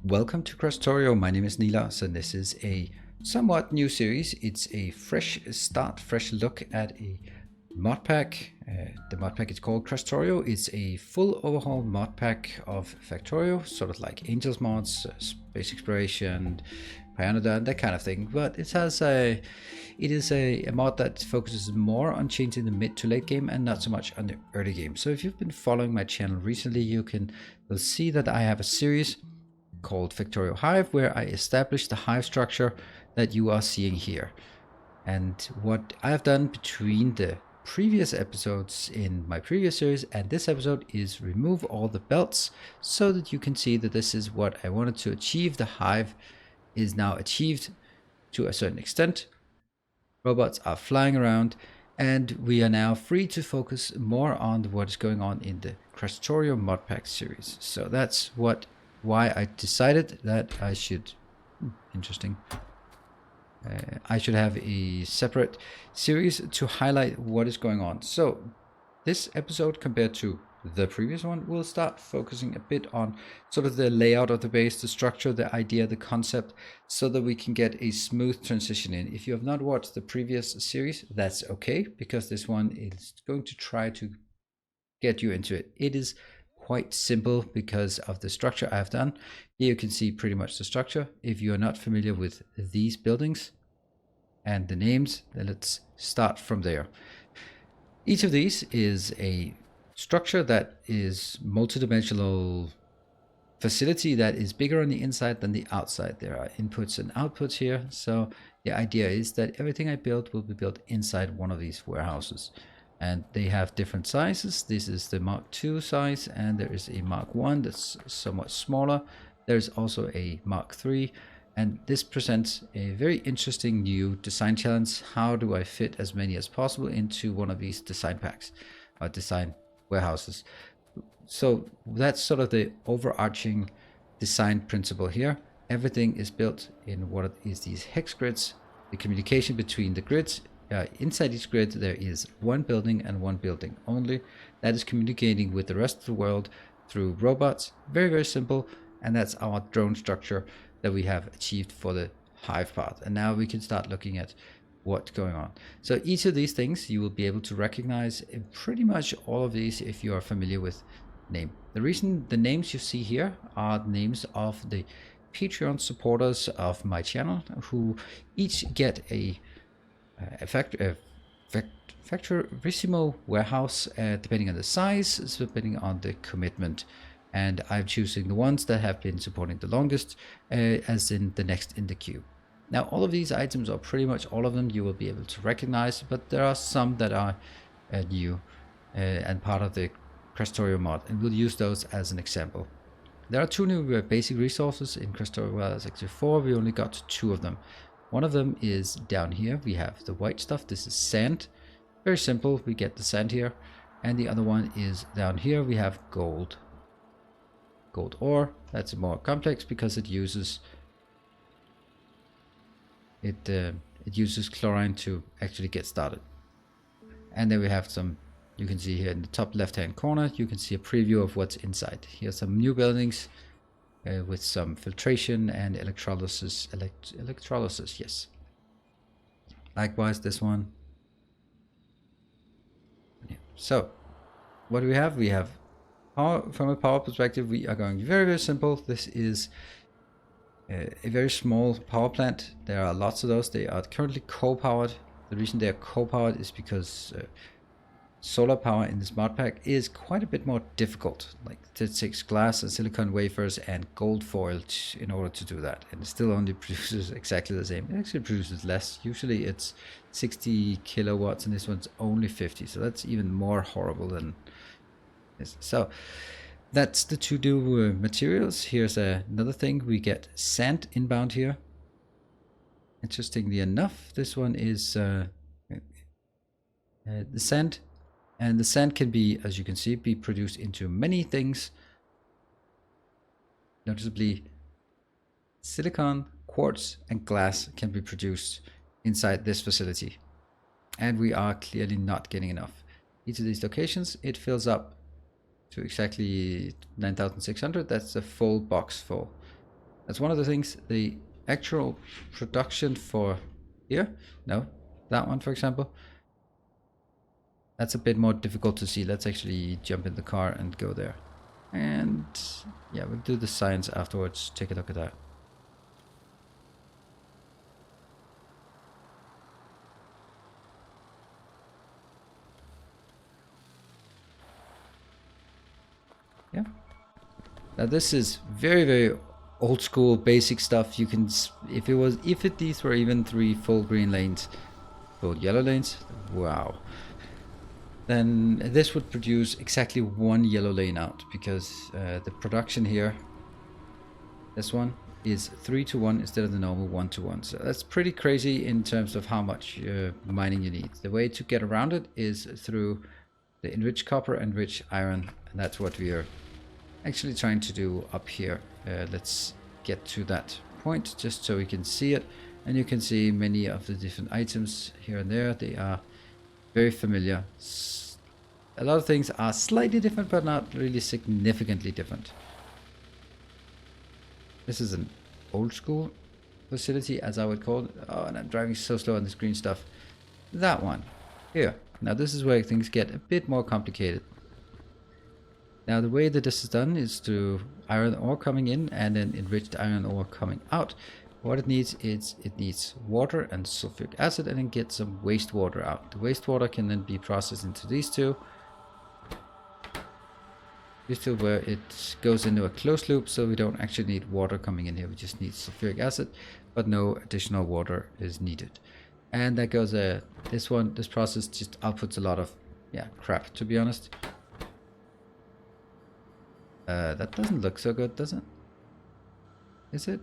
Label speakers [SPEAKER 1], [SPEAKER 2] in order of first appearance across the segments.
[SPEAKER 1] Welcome to Krastorio. My name is Nilas, and this is a somewhat new series. It's a fresh start, fresh look at a mod pack. The mod pack is called Krastorio. It's a full overhaul mod pack of Factorio, sort of like Angels mods, Space Exploration, Pioneer, that kind of thing. But it is a mod that focuses more on changing the mid to late game and not so much on the early game. So if you've been following my channel recently, you'll see that I have a series called Factorio Hive, where I established the hive structure that you are seeing here. And what I have done between the previous episodes in my previous series and this episode is remove all the belts so that you can see that this is what I wanted to achieve. The hive is now achieved to a certain extent. Robots are flying around, and we are now free to focus more on what is going on in the Krastorio mod pack series. So that's why I decided that I should I should have a separate series to highlight what is going on. So this episode, compared to the previous one, will start focusing a bit on sort of the layout of the base, the structure, the idea, the concept, so that we can get a smooth transition in. If you have not watched the previous series, that's okay, because this one is going to try to get you into it. It is quite simple because of the structure I've done. Here you can see pretty much the structure. If you are not familiar with these buildings and the names, then let's start from there. Each of these is a structure that is multidimensional facility that is bigger on the inside than the outside. There are inputs and outputs here. So the idea is that everything I build will be built inside one of these warehouses. And they have different sizes. This is the Mark II size, and there is a Mark I that's somewhat smaller. There's also a Mark III, and this presents a very interesting new design challenge. How do I fit as many as possible into one of these design packs or design warehouses? So that's sort of the overarching design principle here. Everything is built in what is these hex grids. The communication between the grids, inside each grid there is one building and one building only that is communicating with the rest of the world through robots. Very, very simple. And that's our drone structure that we have achieved for the hive part. And now we can start looking at what's going on. So each of these things you will be able to recognize in pretty much all of these if you are familiar with name. The reason the names you see here are names of the Patreon supporters of my channel, who each get a Factorissimo warehouse, depending on the size, depending on the commitment. And I'm choosing the ones that have been supporting the longest, as in the next in the queue. Now, all of these items, or pretty much all of them, you will be able to recognize, but there are some that are new and part of the Krastorio mod, and we'll use those as an example. There are two new basic resources in Krastorio. Well, there's actually four. We only got two of them. One of them is down here. We have the white stuff. This is sand. Very simple. We get the sand here. And the other one is down here. We have gold. Gold ore. That's more complex because it uses chlorine to actually get started. And then we have some, you can see here in the top left hand corner, you can see a preview of what's inside. Here's some new buildings with some filtration and electrolysis. Electrolysis, yes. Likewise, this one. Yeah. So, what do we have? We have power. From a power perspective, we are going very, very simple. This is a very small power plant. There are lots of those. They are currently co-powered. The reason they are co-powered is because solar power in this mod pack is quite a bit more difficult. Like, it takes glass and silicon wafers and gold foil in order to do that, and it still only produces exactly the same. It actually produces less. Usually it's 60 kilowatts, and this one's only 50, so that's even more horrible than this. So that's the two new materials. Here's another thing. We get sand inbound here. Interestingly enough, this one is the sand. And the sand can be, as you can see, be produced into many things. Noticeably, silicon, quartz, and glass can be produced inside this facility. And we are clearly not getting enough. Each of these locations, it fills up to exactly 9,600. That's a full box full. That's one of the things. The actual production for here, no, that one for example, that's a bit more difficult to see. Let's actually jump in the car and go there. And yeah, we'll do the science afterwards. Take a look at that. Yeah. Now this is very, very old school basic stuff. You can, if these were even 3 full green lanes, full yellow lanes, wow. Then this would produce exactly 1 yellow lane out, because the production here, this one, is 3-to-1 instead of the normal 1-to-1. So that's pretty crazy in terms of how much mining you need. The way to get around it is through the enriched copper and enriched iron, and that's what we are actually trying to do up here. Let's get to that point just so we can see it, and you can see many of the different items here and there. They are very familiar. A lot of things are slightly different, but not really significantly different. This is an old school facility, as I would call it. Oh, and I'm driving so slow on this green stuff. That one here. Now this is where things get a bit more complicated. Now the way that this is done is through iron ore coming in and then enriched iron ore coming out. What it needs is it needs water and sulfuric acid, and then get some wastewater out. The wastewater can then be processed into these two. These two where it goes into a closed loop, so we don't actually need water coming in here. We just need sulfuric acid, but no additional water is needed. And that goes this process just outputs a lot of crap, to be honest. That doesn't look so good, does it? Is it?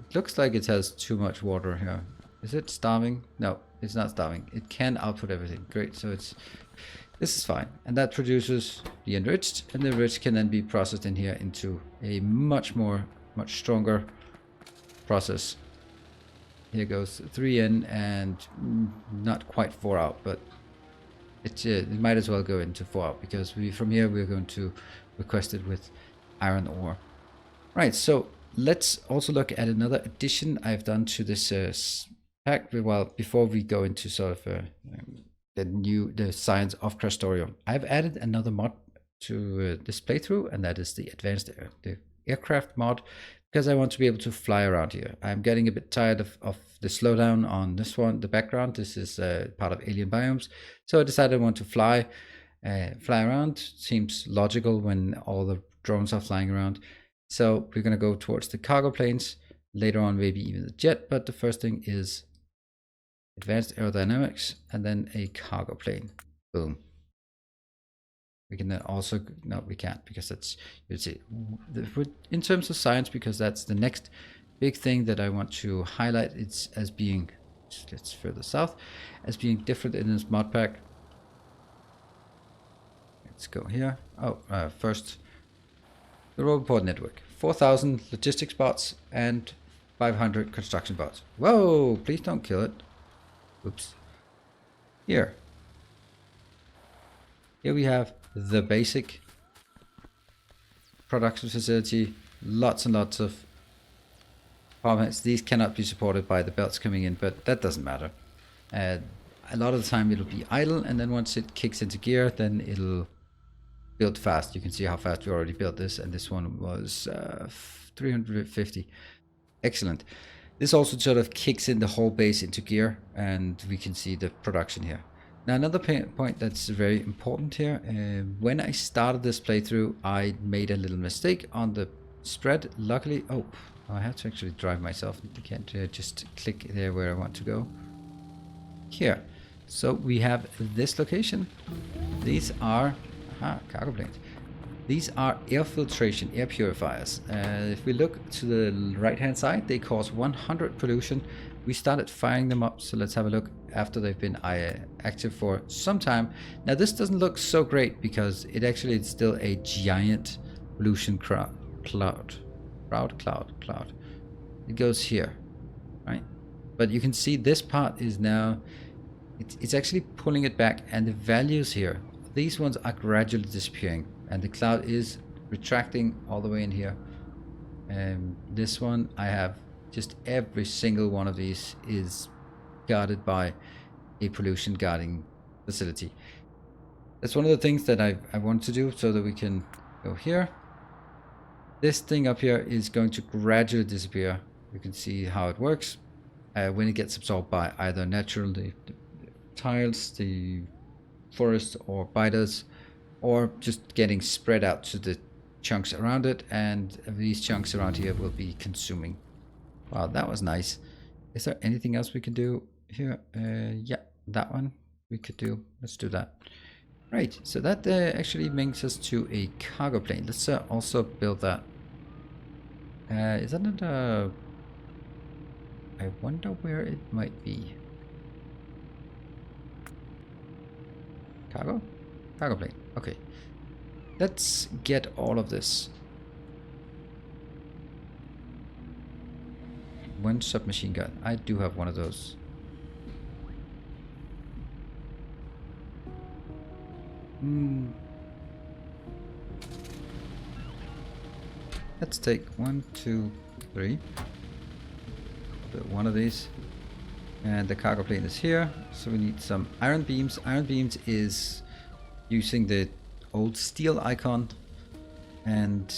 [SPEAKER 1] It looks like it has too much water here. Is it starving? No, it's not starving. It can output everything. Great, so this is fine. And that produces the enriched, and the enriched can then be processed in here into a much stronger process. Here goes 3 in and not quite 4 out, but it might as well go into 4 out, because from here we're going to request it with iron ore. Right, so let's also look at another addition I've done to this pack. Well, before we go into sort of the science of Krastorio, I've added another mod to this playthrough, and that is the advanced the aircraft mod, because I want to be able to fly around here. I'm getting a bit tired of the slowdown on this one, the background. This is part of alien biomes, so I decided I want to fly around. Seems logical when all the drones are flying around. So we're going to go towards the cargo planes, later on maybe even the jet, but the first thing is advanced aerodynamics and then a cargo plane. Boom. We can then also, no, we can't, because that's, you'd see, in terms of science, because that's the next big thing that I want to highlight. It's as being, let's further south, as being different in this mod pack. Let's go here. Oh, first, the robot network. 4,000 logistics bots and 500 construction bots. Whoa, please don't kill it. Oops. Here we have the basic production facility. Lots and lots of comments. These cannot be supported by the belts coming in, but that doesn't matter. A lot of the time it'll be idle, and then once it kicks into gear, then it'll build fast. You can see how fast we already built this, and this one was 350. Excellent. This also sort of kicks in the whole base into gear, and we can see the production here. Now another point that's very important here, when I started this playthrough, I made a little mistake on the spread. Luckily, oh, I have to actually drive myself. I can't just click there where I want to go. Here. So we have this location. These are cargo planes. These are air filtration, air purifiers. If we look to the right hand side, they cause 100 pollution. We started firing them up, so let's have a look after they've been active for some time. Now this doesn't look so great, because it actually is still a giant pollution cloud. It goes here, right? But you can see this part is now, it's actually pulling it back, and the values here, these ones are gradually disappearing, and the cloud is retracting all the way in here. This one, I have just every single one of these is guarded by a pollution guarding facility. That's one of the things that I want to do, so that we can go here. This thing up here is going to gradually disappear. You can see how it works when it gets absorbed by either naturally the tiles, the forest, or biters, or just getting spread out to the chunks around it, and these chunks around here will be consuming. Wow, that was nice. Is there anything else we can do here? Yeah, that one we could do. Let's do that. Right, so that actually brings us to a cargo plane. Let's also build that. Is that not a... I wonder where it might be. Cargo? Cargo plane. Okay. Let's get all of this. One submachine gun. I do have one of those. Let's take 1, 2, 3. One of these. And the cargo plane is here. So we need some iron beams. Iron beams is using the old steel icon. And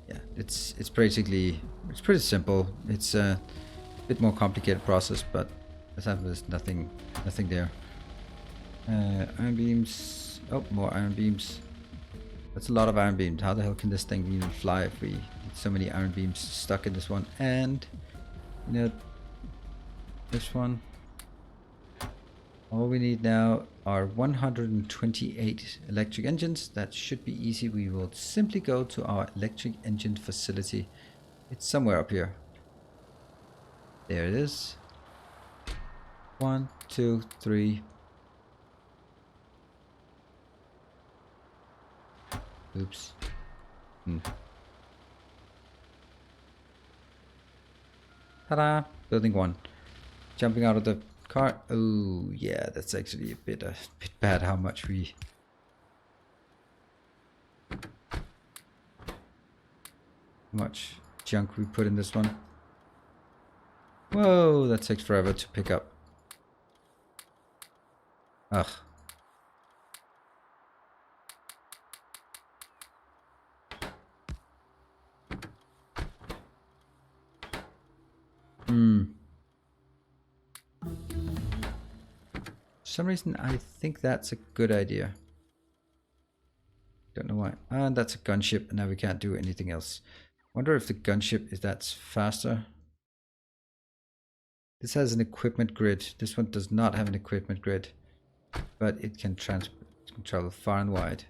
[SPEAKER 1] yeah, it's basically, it's pretty simple. It's a bit more complicated process, but there's nothing there. Iron beams. Oh, more iron beams. That's a lot of iron beams. How the hell can this thing even fly if we need so many iron beams stuck in this one? And you know, this one. All we need now are 128 electric engines. That should be easy. We will simply go to our electric engine facility. It's somewhere up here. There it is. 1, 2, 3. Oops. Ta-da! Building 1. Jumping out of the car. Oh yeah, that's actually a bit bad how much junk we put in this one. Whoa, that takes forever to pick up. Ugh. For some reason, I think that's a good idea. Don't know why. And that's a gunship, and now we can't do anything else. Wonder if the gunship is that's faster. This has an equipment grid. This one does not have an equipment grid, but it can travel far and wide.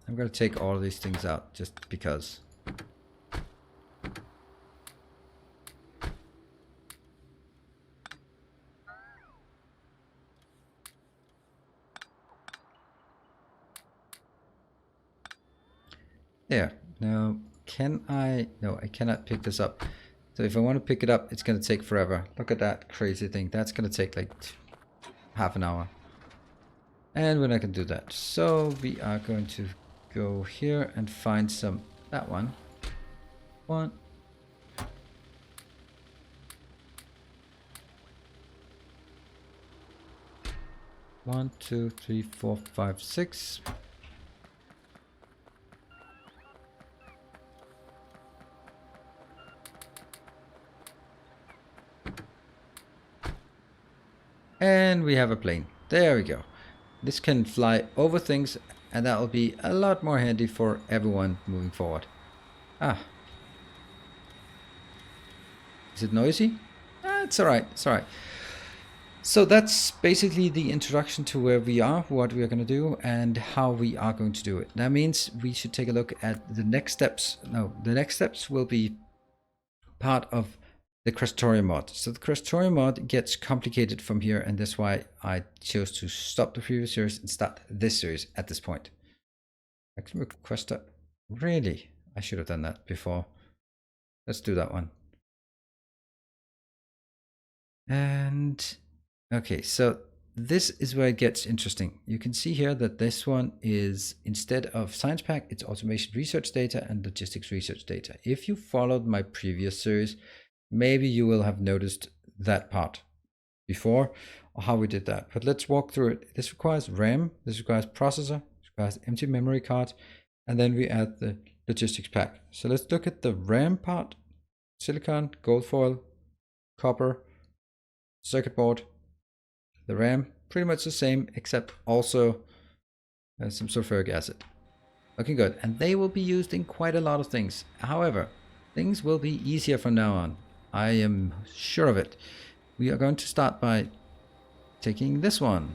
[SPEAKER 1] I'm gonna take all of these things out just because. There. Now, can I... No, I cannot pick this up. So if I want to pick it up, it's going to take forever. Look at that crazy thing. That's going to take like half an hour. And we're not going to do that. So we are going to go here and find some... That one. 1. One, 2, 3, 4, 5, 6. And we have a plane. There we go. This can fly over things, and that will be a lot more handy for everyone moving forward. Ah. Is it noisy? It's alright, it's alright. So that's basically the introduction to where we are, what we are going to do, and how we are going to do it. That means we should take a look at the next steps. No, the next steps will be part of the Krastorio mod. So the Krastorio mod gets complicated from here, and that's why I chose to stop the previous series and start this series at this point. I can request that. Really? I should have done that before. Let's do that one. And okay, so this is where it gets interesting. You can see here that this one is, instead of science pack, it's automation research data and logistics research data. If you followed my previous series, maybe you will have noticed that part before, or how we did that. But let's walk through it. This requires RAM, this requires processor, this requires empty memory card, and then we add the logistics pack. So let's look at the RAM part: silicon, gold foil, copper, circuit board. The RAM, pretty much the same, except also some sulfuric acid. Looking good. And they will be used in quite a lot of things. However, things will be easier from now on. I am sure of it. We are going to start by taking this one.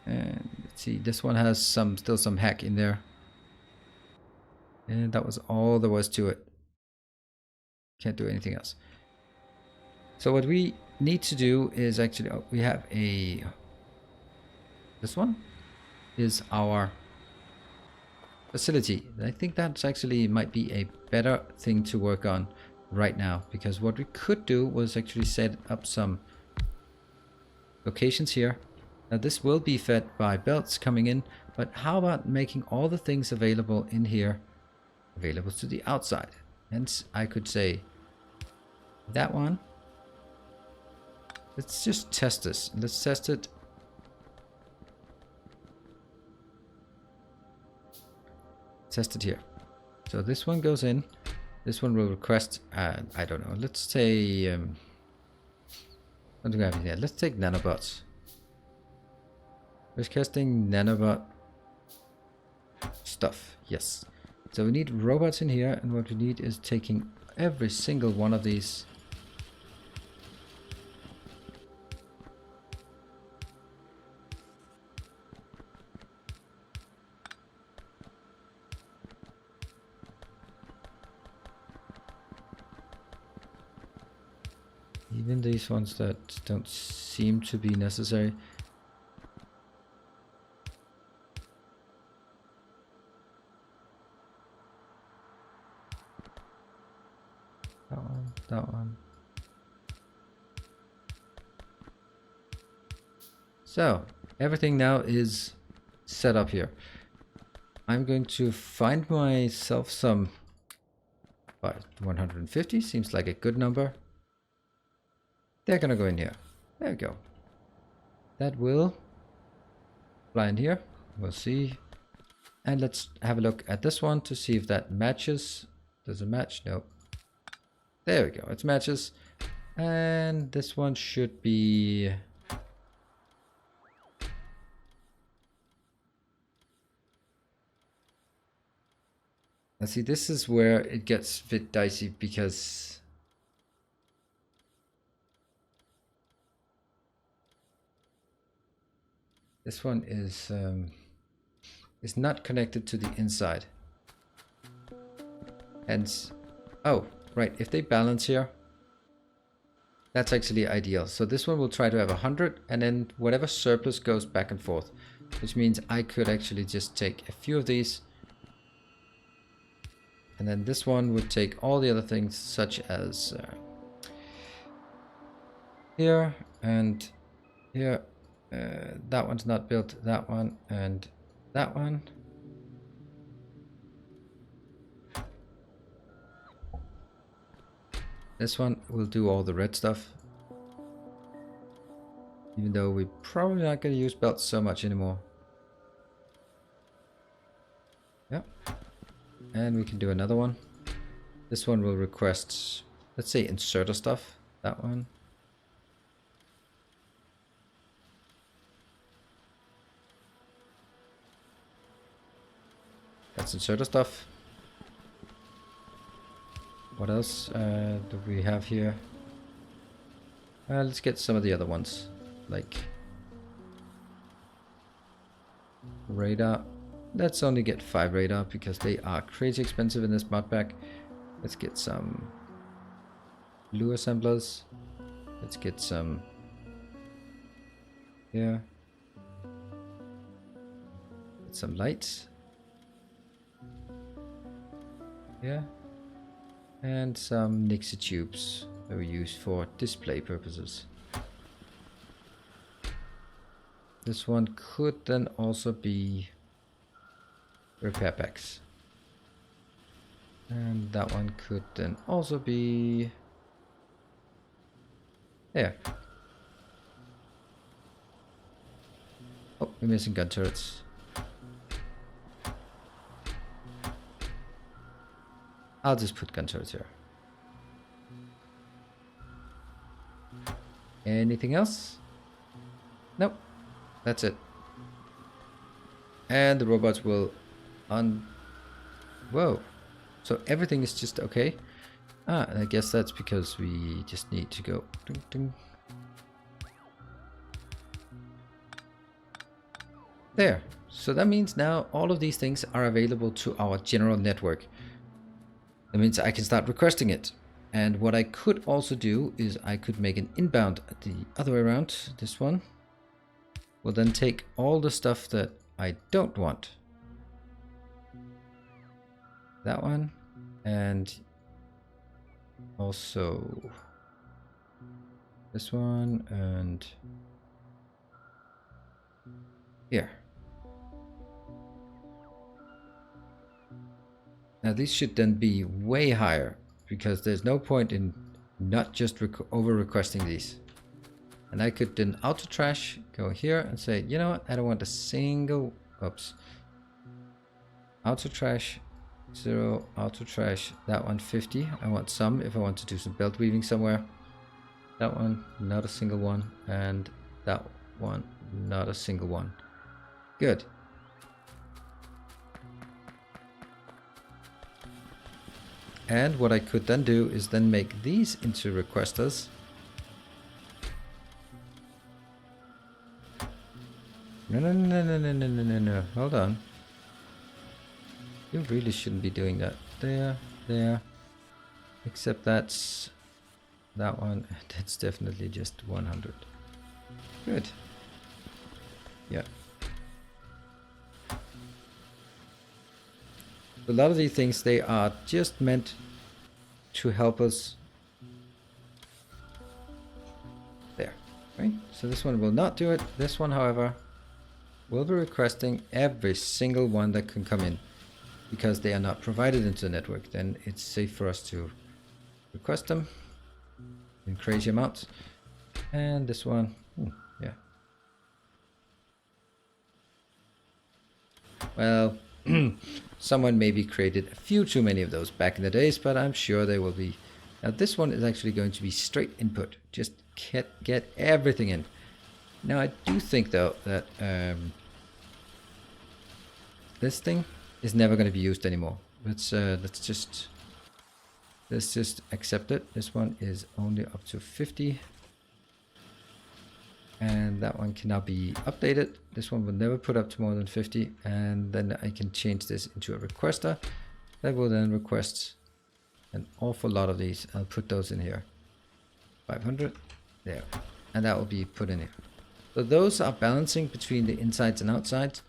[SPEAKER 1] And let's see, this one has still some hack in there. And that was all there was to it. Can't do anything else. So what we need to do is actually, we have this one is our facility. I think that's actually might be a better thing to work on right now, because what we could do was actually set up some locations here. Now this will be fed by belts coming in, but how about making all the things available in here available to the outside? Hence I could say that one. Let's just test this. Let's test it. Test it here. So this one goes in. This one will request, I don't know, let's say, what do we have in here? Let's take nanobots. Requesting nanobot stuff. Yes. So we need robots in here, and what we need is taking every single one of these. Even these ones that don't seem to be necessary. That one, that one. So, everything now is set up here. I'm going to find myself some, 150 seems like a good number. They're gonna go in here. There we go. That will fly in here. We'll see. And let's have a look at this one to see if that matches. Does it match? No. There we go. It matches. And this one should be... Let's see, this is where it gets a bit dicey, because this one is not connected to the inside. Hence, oh, right, if they balance here, that's actually ideal. So this one will try to have 100, and then whatever surplus goes back and forth, which means I could actually just take a few of these, and then this one would take all the other things, such as here and here. That one's not built, that one, and that one. This one will do all the red stuff, even though we're probably not going to use belts so much anymore. Yep. And we can do another one. This one will request, let's say, inserter stuff. That one. That's inserter stuff. What else do we have here? Let's get some of the other ones, like radar. Let's only get 5 radar because they are crazy expensive in this mod pack. Let's get some blue assemblers. Let's get some here. Get some lights. Yeah. And some Nixie tubes that we use for display purposes. This one could then also be repair packs. And that one could then also be there. Oh, we're missing gun turrets. I'll just put gun turrets here. Anything else? Nope. That's it. And the robots will Whoa. So everything is just okay. Ah, I guess that's because we just need to go ding, ding. There. So that means now all of these things are available to our general network. That means I can start requesting it. And what I could also do is I could make an inbound the other way around. This one will then take all the stuff that I don't want. That one. And also this one and here. Now these should then be way higher because there's no point in not just over requesting these. And I could then auto trash, go here and say, you know what, I don't want a single, oops. Auto trash 0, auto trash, that one 50. I want some if I want to do some belt weaving somewhere. That one, not a single one. And that one, not a single one. Good. And what I could then do is then make these into requesters. No. Hold on. You really shouldn't be doing that. There. Except that's that one. That's definitely just 100. Good. Yeah. A lot of these things, they are just meant to help us. There, right? So this one will not do it. This one, however, will be requesting every single one that can come in. Because they are not provided into the network, then it's safe for us to request them in crazy amounts. And this one, yeah. Well, someone maybe created a few too many of those back in the days, but I'm sure they will be. Now this one is actually going to be straight input. Just get everything in. Now I do think though that this thing is never going to be used anymore. Let's just accept it. This one is only up to 50. And that one cannot be updated. This one will never put up to more than 50. And then I can change this into a requester that will then request an awful lot of these. I'll put those in here. 500 there, and that will be put in here. So those are balancing between the insides and outsides.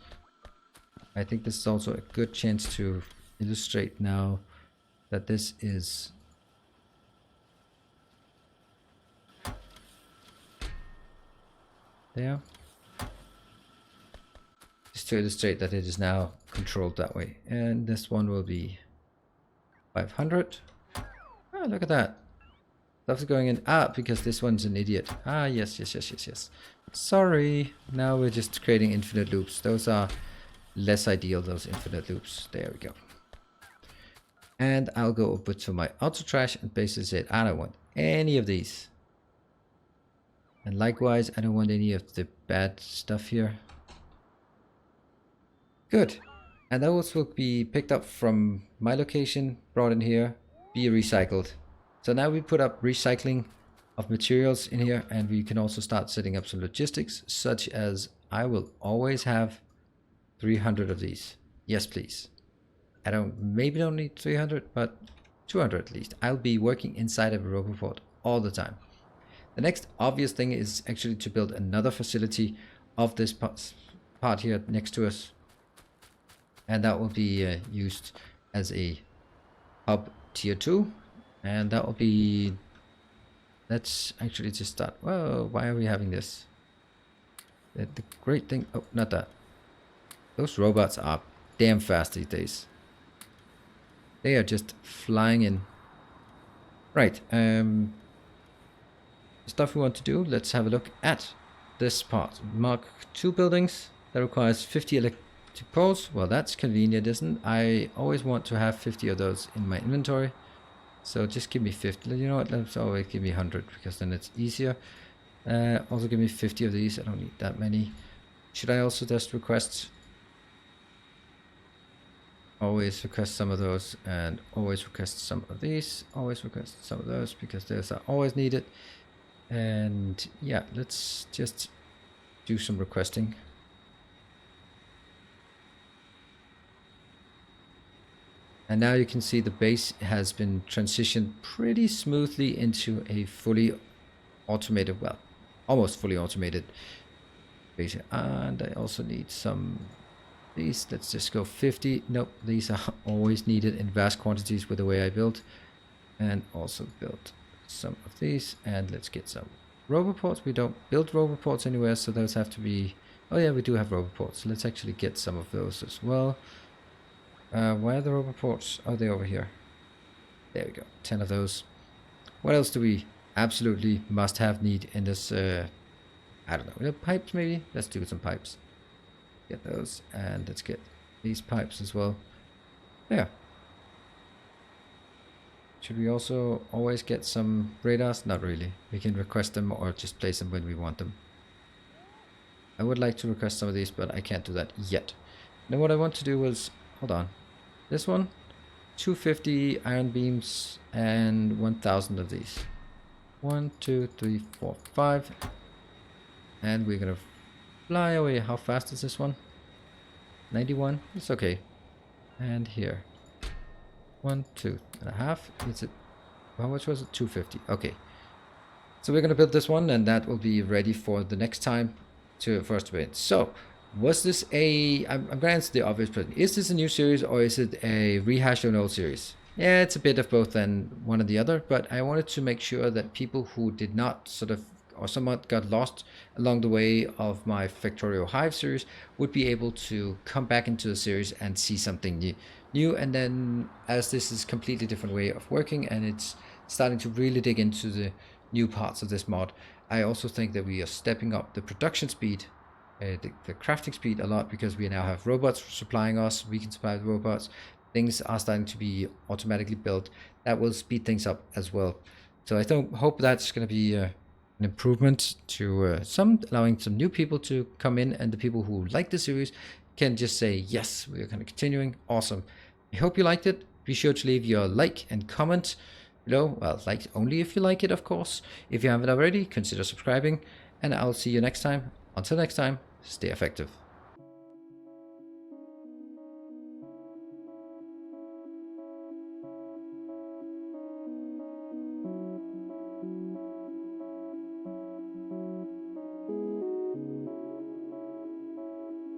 [SPEAKER 1] I think this is also a good chance to illustrate now that this is there. Just to illustrate that it is now controlled that way. And this one will be 500. Oh, look at that. Stuff's going in. Ah, because this one's an idiot. Ah, yes. Sorry. Now we're just creating infinite loops. Those are less ideal, those infinite loops. There we go. And I'll go over to my auto trash and basically say, I don't want any of these. And likewise, I don't want any of the bad stuff here. Good. And those will be picked up from my location, brought in here, be recycled. So now we put up recycling of materials in here, and we can also start setting up some logistics, such as I will always have 300 of these. Yes, please. I maybe don't need 300, but 200 at least. I'll be working inside of a RoboPort all the time. The next obvious thing is actually to build another facility of this part here next to us. And that will be used as a hub tier 2. And that will be... Let's actually just start. Whoa, why are we having this? The great thing... Oh, not that. Those robots are damn fast these days. They are just flying in. Right. Stuff we want to do. Let's have a look at this part. Mark 2 buildings. That requires 50 electric poles. Well, that's convenient, isn't it? I always want to have 50 of those in my inventory. So just give me 50. You know what? Let's always give me 100 because then it's easier. Also give me 50 of these. I don't need that many. Should I also just request... Always request some of those and always request some of these. Always request some of those because those are always needed. And yeah, let's just do some requesting. And now you can see the base has been transitioned pretty smoothly into a fully automated, well, almost fully automated base. And I also need some of these. Let's just go 50. Nope, these are always needed in vast quantities with the way I build. And also build some of these. And let's get some roboports. We don't build roboports anywhere, so those have to be... Oh yeah, we do have roboports. Let's actually get some of those as well. Where are the roboports? Oh, they're over here. There we go. 10 of those. What else do we absolutely must have need in this? I don't know. Pipes maybe? Let's do some pipes. Get those. And let's get these pipes as well. There. Should we also always get some radars? Not really. We can request them or just place them when we want them. I would like to request some of these, but I can't do that yet. Now what I want to do is... Hold on. This one, 250 iron beams and 1,000 of these. 1, 2, 3, 4, 5. And we're gonna fly away. How fast is this one? 91. It's okay. And here. 1, 2.5. Is it? How much was it? 250. Okay. So we're gonna build this one, and that will be ready for the next time for us to build. So. Was this I'm going to answer the obvious question. Is this a new series or is it a rehash of an old series? Yeah, it's a bit of both and one or the other, but I wanted to make sure that people who did not sort of, or somewhat got lost along the way of my Factorio Hive series would be able to come back into the series and see something new. And then as this is a completely different way of working and it's starting to really dig into the new parts of this mod, I also think that we are stepping up the production speed, the crafting speed a lot, because we now have robots supplying us. We can supply the robots. Things are starting to be automatically built. That will speed things up as well. So I hope that's going to be an improvement to allowing some new people to come in, and the people who like the series can just say, yes, we're kind of continuing. Awesome. I hope you liked it. Be sure to leave your like and comment below. Well, like only if you like it, of course. If you haven't already, consider subscribing, and I'll see you next time. Until next time, stay effective.